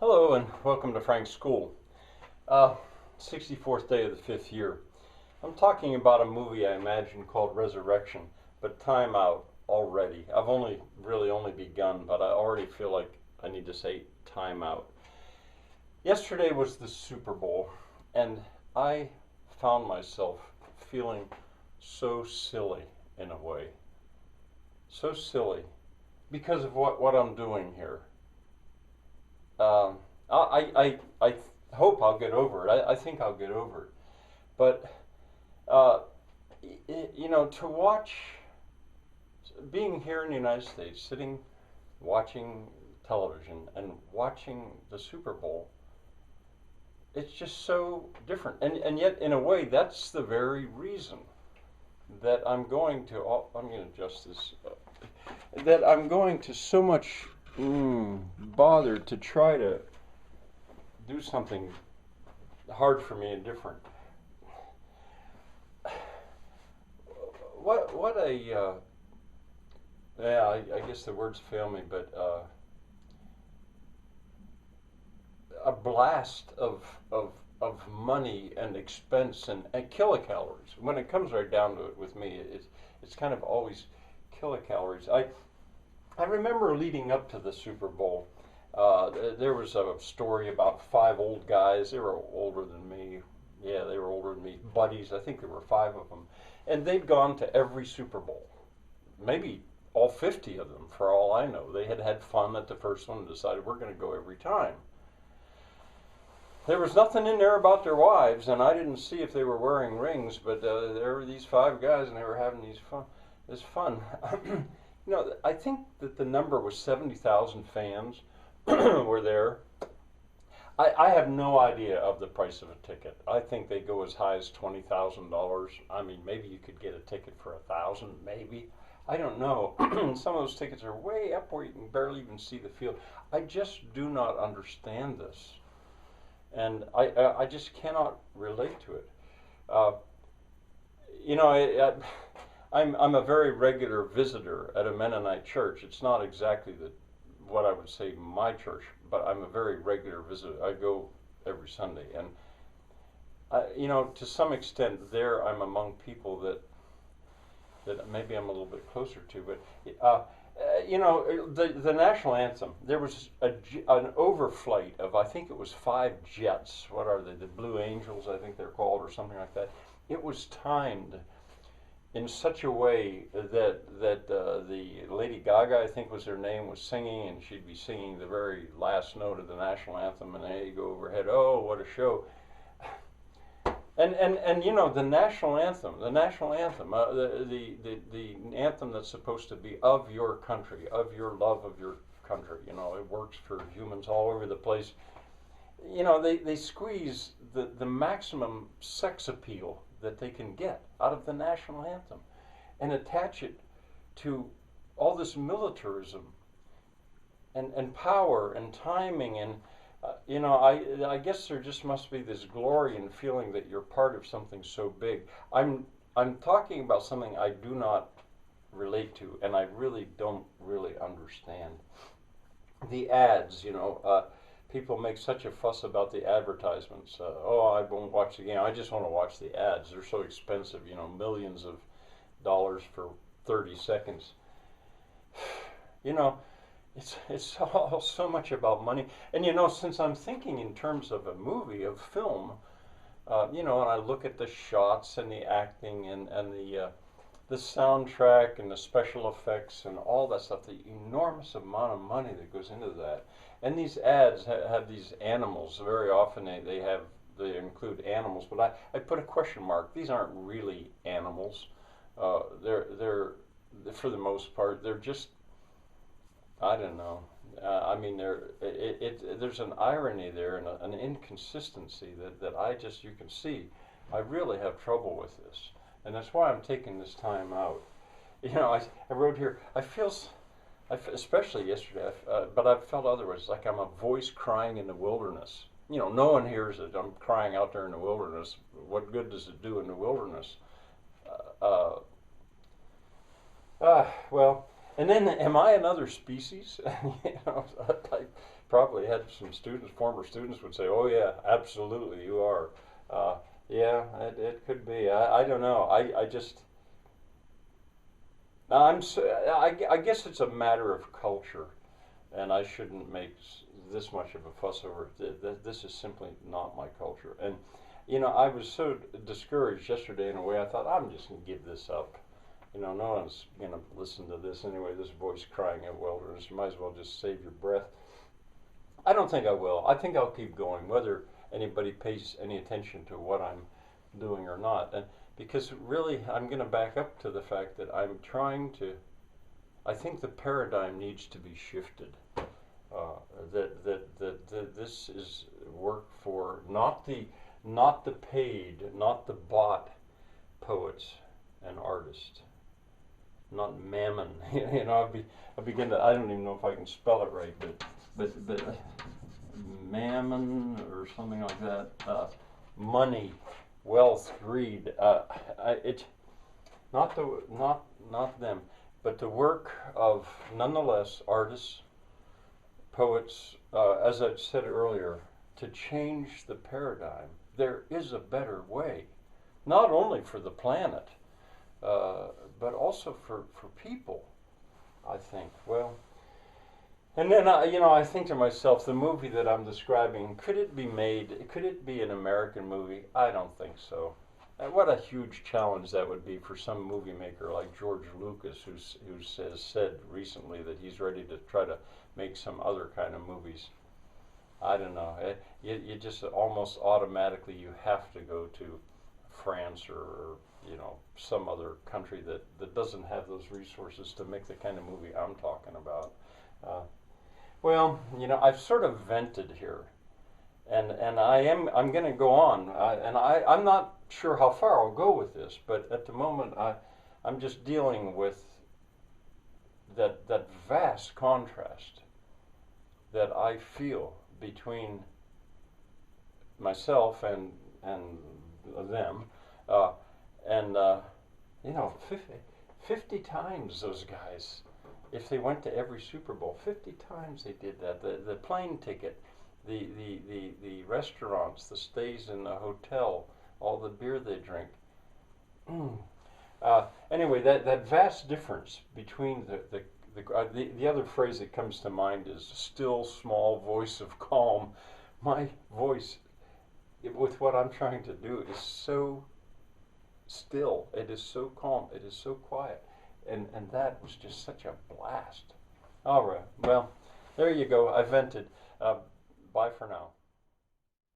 Hello and welcome to Frank's School. Uh, 64th day of the 5th year. I'm talking about a movie I imagine called Resurrection, but time out already. I've only begun, but I already feel like I need to say time out. Yesterday was the Super Bowl, and I found myself feeling so silly in a way. So silly because of what I'm doing here. Um, I hope I'll get over it. I think I'll get over it. But, uh, to watch, being here in the United States, sitting, watching television and watching the Super Bowl, it's just so different. And yet, in a way, that's the very reason that I'm going to adjust this, that I'm going to so much bother to try to do something hard for me and different. What a yeah, I guess the words fail me, but a blast of money and expense and kilocalories. When it comes right down to it, with me, it's kind of always kilocalories. I remember leading up to the Super Bowl, there was a story about five old guys. They were older than me. Yeah, they were older than me. Buddies. I think there were five of them, and they'd gone to every Super Bowl, maybe all 50 of them, for all I know. They had had fun at the first one and decided we're going to go every time. There was nothing in there about their wives, and I didn't see if they were wearing rings, but there were these five guys, and they were having this fun. I think that the number was 70,000 fans were there. I have no idea of the price of a ticket. I think they go as high as $20,000. I mean, maybe you could get a ticket for $1,000, maybe. I don't know. Some of those tickets are way up where you can barely even see the field. I just do not understand this, and I just cannot relate to it. Uh, I'm a very regular visitor at a Mennonite church. It's not exactly what I would say my church, but I'm a very regular visitor. I go every Sunday, and to some extent, there I'm among people that maybe I'm a little bit closer to. But the national anthem. There was an overflight of, I think it was 5 jets. What are they? The Blue Angels, I think they're called, or something like that. It was timed in such a way that the Lady Gaga, I think was her name, was singing, and she'd be singing the very last note of the national anthem, and there you go overhead. Oh, what a show! And the national anthem, the anthem that's supposed to be of your country, of your love of your country. It works for humans all over the place. They squeeze the maximum sex appeal that they can get out of the national anthem and attach it to all this militarism and power and timing and I guess there just must be this glory in feeling that you're part of something so big. I'm talking about something I do not relate to, and I really don't really understand. The ads, people make such a fuss about the advertisements. I won't watch the game. I just want to watch the ads. They're so expensive, millions of dollars for 30 seconds. It's all so much about money. And since I'm thinking in terms of a movie, of film, and I look at the shots and the acting and the soundtrack and the special effects and all that stuff, the enormous amount of money that goes into that. And these ads have these animals. Very often they include animals, but I put a question mark. These aren't really animals. They're for the most part, they're just, I don't know. There's an irony there and an inconsistency that you can see. I really have trouble with this, and that's why I'm taking this time out. I wrote here. Especially yesterday, but I've felt otherwise. Like I'm a voice crying in the wilderness. No one hears it. I'm crying out there in the wilderness. What good does it do in the wilderness? Well. And then, am I another species? Like probably had some students, former students would say, "Oh yeah, absolutely, you are." Uh, yeah, it could be. I don't know. I just I guess it's a matter of culture, and I shouldn't make this much of a fuss over it. This is simply not my culture. And I was so discouraged yesterday in a way. I thought I'm just gonna give this up. No one's gonna listen to this anyway. This voice crying out wilderness. You might as well just save your breath. I don't think I will. I think I'll keep going, whether anybody pays any attention to what I'm doing or not. And because really, I'm going to back up to the fact that I'm trying to. I think the paradigm needs to be shifted. That this is work for not the paid, not the bought poets and artists, not mammon. I begin to. I don't even know if I can spell it right, but mammon or something like that. Money, wealth, greed. It not them, but the work of nonetheless artists, poets. As I said earlier, to change the paradigm. There is a better way, not only for the planet, but also for people. I think. Well. And then I think to myself, the movie that I'm describing, could it be made? Could it be an American movie? I don't think so. And what a huge challenge that would be for some movie maker like George Lucas, who has said recently that he's ready to try to make some other kind of movies. I don't know. You just almost automatically you have to go to France or some other country that doesn't have those resources to make the kind of movie I'm talking about. Well, I've sort of vented here, and I'm going to go on, I'm not sure how far I'll go with this, but at the moment I'm just dealing with that vast contrast that I feel between myself and them, and 50 times those guys. If they went to every Super Bowl, 50 times they did that. The plane ticket, the restaurants, the stays in the hotel, all the beer they drink. Anyway, that vast difference between the other phrase that comes to mind is still small voice of calm. My voice, with what I'm trying to do, is so still. It is so calm. It is so quiet. And that was just such a blast. All right. Well, there you go. I vented. Bye for now.